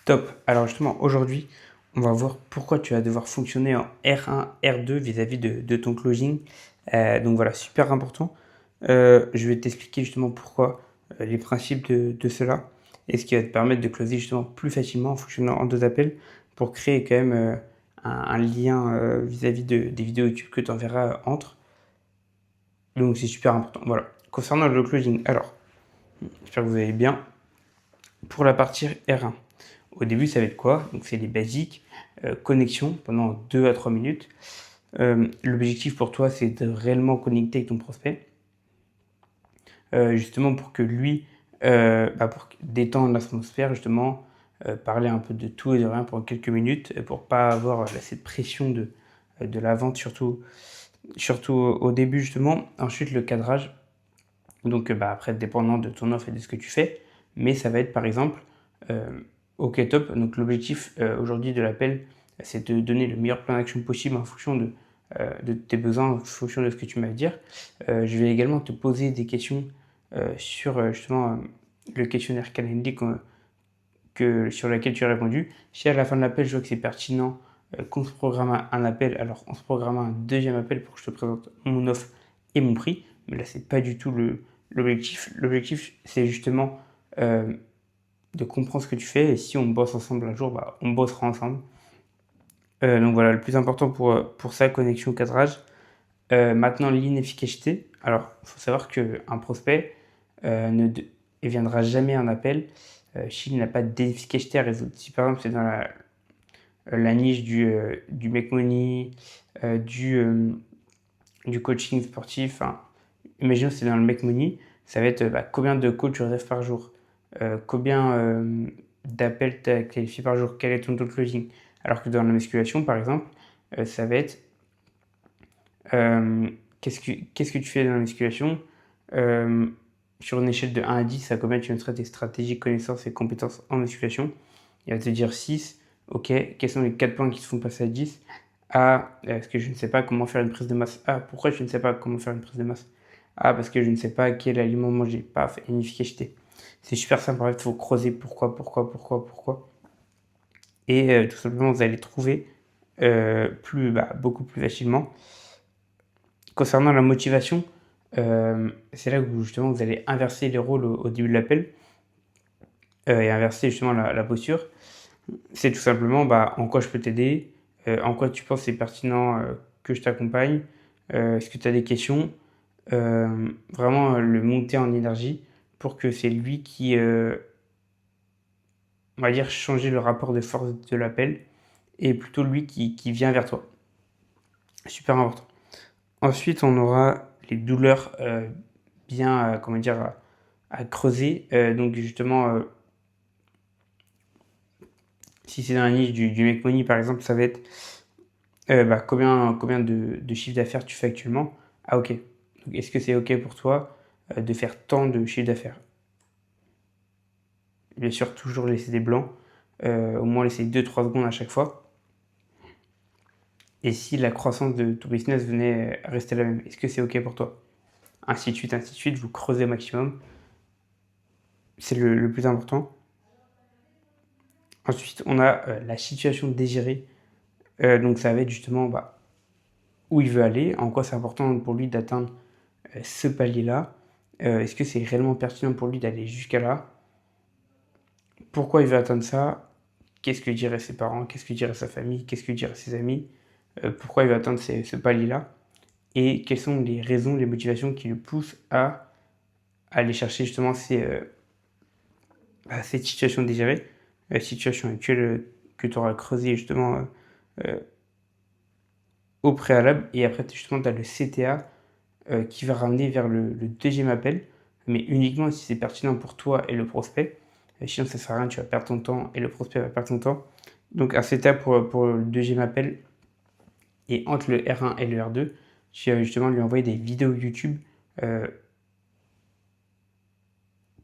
Top. Alors justement, aujourd'hui, on va voir pourquoi tu vas devoir fonctionner en R1, R2 vis-à-vis de ton closing. Donc voilà, super important. Je vais t'expliquer justement pourquoi, les principes de cela, et ce qui va te permettre de closer justement plus facilement en fonctionnant en deux appels pour créer quand même un lien vis-à-vis des vidéos YouTube que tu enverras entre. Donc c'est super important. Voilà. Concernant le closing, alors, j'espère que vous allez bien. Pour la partie R1. Au début, ça va être quoi? Donc, c'est les basiques, connexion pendant 2 à 3 minutes. L'objectif pour toi, c'est de réellement connecter avec ton prospect, justement pour que lui, pour détendre l'atmosphère, justement, parler un peu de tout et de rien pendant quelques minutes, pour pas avoir cette pression de la vente, surtout au début, justement. Ensuite, le cadrage. Donc, après, dépendant de ton offre et de ce que tu fais, mais ça va être par exemple, euh, ok top, donc l'objectif aujourd'hui de l'appel, c'est de donner le meilleur plan d'action possible en fonction de tes besoins, en fonction de ce que tu m'as à dire. Je vais également te poser des questions sur justement le questionnaire Calendly sur lequel tu as répondu. Si à la fin de l'appel je vois que c'est pertinent qu'on se programme un appel, alors on se programme un deuxième appel pour que je te présente mon offre et mon prix. Mais là, c'est pas du tout l'objectif. L'objectif, c'est justement euh, de comprendre ce que tu fais. Et si on bosse ensemble un jour, on bossera ensemble. Donc voilà, le plus important pour ça, connexion, cadrage. Maintenant, l'inefficacité. Alors, il faut savoir qu'un prospect ne viendra jamais en appel s'il n'a pas d'efficacité à résoudre. Si par exemple, c'est dans la niche du make money, euh, du, euh, du coaching sportif, hein. Imaginons que c'est dans le make money, ça va être combien de calls tu réserves par jour, combien d'appels tu as qualifié par jour, quel est ton taux de closing. Alors que dans la musculation, par exemple, ça va être qu'est-ce que tu fais dans la musculation. Euh, sur une échelle de 1 à 10, à combien tu mettrais tes stratégies, connaissances et compétences en musculation. Il va te dire 6. Ok, quels sont les 4 points qui te font passer à 10? A, parce que je ne sais pas comment faire une prise de masse. A, pourquoi je ne sais pas comment faire une prise de masse? A, parce que je ne sais pas quel aliment manger. Paf, inefficacité. C'est super simple, en fait, il faut creuser pourquoi. Et tout simplement, vous allez trouver beaucoup plus facilement. Concernant la motivation, c'est là où justement vous allez inverser les rôles au début de l'appel et inverser justement la posture. C'est tout simplement en quoi je peux t'aider, en quoi tu penses c'est pertinent que je t'accompagne, est-ce que tu as des questions, vraiment le monter en énergie pour que c'est lui qui, on va dire, changer le rapport de force de l'appel et plutôt lui qui vient vers toi. Super important. Ensuite, on aura les douleurs bien, comment dire, à creuser. Donc justement, si c'est dans la niche du make money par exemple, ça va être combien de chiffre d'affaires tu fais actuellement. Ah ok. Donc, est-ce que c'est ok pour toi de faire tant de chiffre d'affaires? Bien sûr, toujours laisser des blancs, au moins laisser 2-3 secondes à chaque fois. Et si la croissance de ton business venait à rester la même, est-ce que c'est ok pour toi? Ainsi de suite, vous creusez au maximum. C'est le plus important. Ensuite, on a la situation désirée. Donc ça va être justement où il veut aller, en quoi c'est important pour lui d'atteindre ce palier-là. Est-ce que c'est réellement pertinent pour lui d'aller jusqu'à là? Pourquoi il veut atteindre ça? Qu'est-ce que diraient ses parents? Qu'est-ce que dirait sa famille? Qu'est-ce que diraient ses amis? Pourquoi il veut atteindre ce palier-là? Et quelles sont les raisons, les motivations qui le poussent à aller chercher justement cette situation désirée, la situation actuelle que tu auras creusée justement euh, au préalable. Et après, justement, tu as le CTA qui va ramener vers le deuxième appel, mais uniquement si c'est pertinent pour toi et le prospect. Sinon, ça sert à rien, tu vas perdre ton temps et le prospect va perdre son temps. Donc, un CTA pour le deuxième appel. Et entre le R1 et le R2, tu vas justement lui envoyer des vidéos YouTube euh,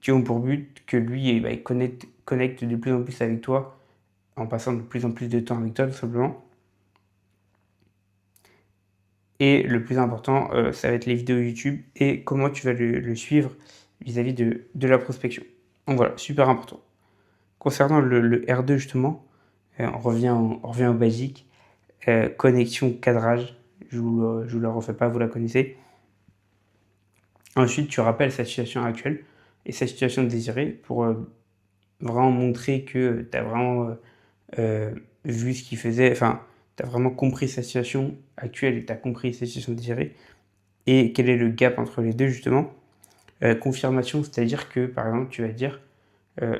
qui ont pour but que lui il connecte de plus en plus avec toi en passant de plus en plus de temps avec toi, tout simplement. Et le plus important, ça va être les vidéos YouTube et comment tu vas le suivre vis-à-vis de la prospection. Donc voilà, super important. concernant le R2 justement, on revient au basique. Connexion, cadrage, je vous la refais pas, vous la connaissez. Ensuite, tu rappelles sa situation actuelle et sa situation désirée pour vraiment montrer que tu as vraiment vu ce qu'il faisait, enfin, tu as vraiment compris sa situation actuelle et tu as compris sa situation désirée et quel est le gap entre les deux justement. Confirmation, c'est-à-dire que par exemple, tu vas dire euh,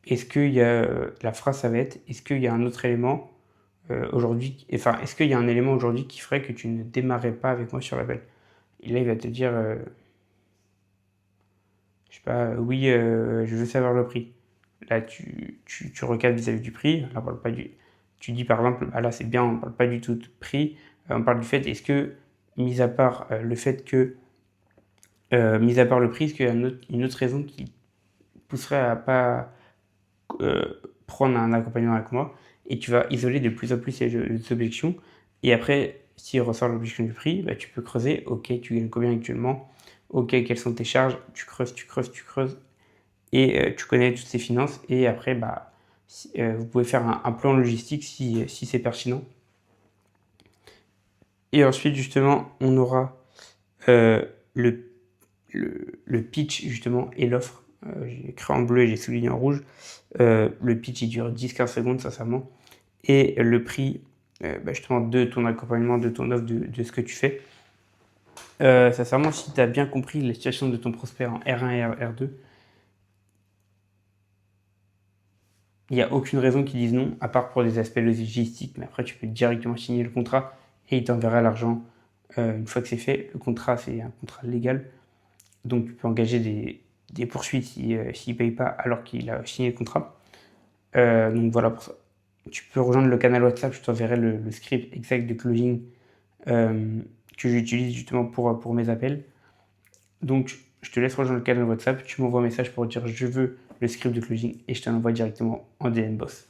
est-ce qu'il y a la phrase, ça va être est-ce qu'il y a un autre élément aujourd'hui, enfin, est-ce qu'il y a un élément aujourd'hui qui ferait que tu ne démarrais pas avec moi sur l'appel? Et là, il va te dire, je sais pas, oui, je veux savoir le prix. Là, tu recadres vis-à-vis du prix. Là, on parle pas du. Tu dis par exemple, ah là c'est bien, on parle pas du tout de prix. On parle du fait, est-ce que, mis à part le fait que, mis à part le prix, est-ce qu'il y a une autre raison qui pousserait à pas euh, prendre un accompagnement avec moi? Et tu vas isoler de plus en plus les objections. Et après, s'il ressort l'objection du prix, bah, tu peux creuser. Ok, tu gagnes combien actuellement? Ok, quelles sont tes charges? Tu creuses, tu creuses, tu creuses. Et tu connais toutes tes finances. Et après, bah, vous pouvez faire un plan logistique si c'est pertinent. Et ensuite, justement, on aura euh, le, le pitch, justement, et l'offre. J'ai écrit en bleu et j'ai souligné en rouge. Le pitch, il dure 10-15 secondes, sincèrement. Et le prix, bah, justement, de ton accompagnement, de ton offre, de ce que tu fais. Sincèrement, si tu as bien compris la situation de ton prospect en R1 et R2, il n'y a aucune raison qu'ils disent non, à part pour des aspects logistiques. Mais après, tu peux directement signer le contrat et il t'enverra l'argent une fois que c'est fait. Le contrat, c'est un contrat légal. Donc, tu peux engager des poursuites s'il ne paye pas alors qu'il a signé le contrat. Donc, voilà pour ça. Tu peux rejoindre le canal WhatsApp. Je t'enverrai le script exact de closing que j'utilise justement pour mes appels. Donc, je te laisse rejoindre le canal WhatsApp. Tu m'envoies un message pour dire je veux le script de closing et je te l'envoie directement en DM Boss.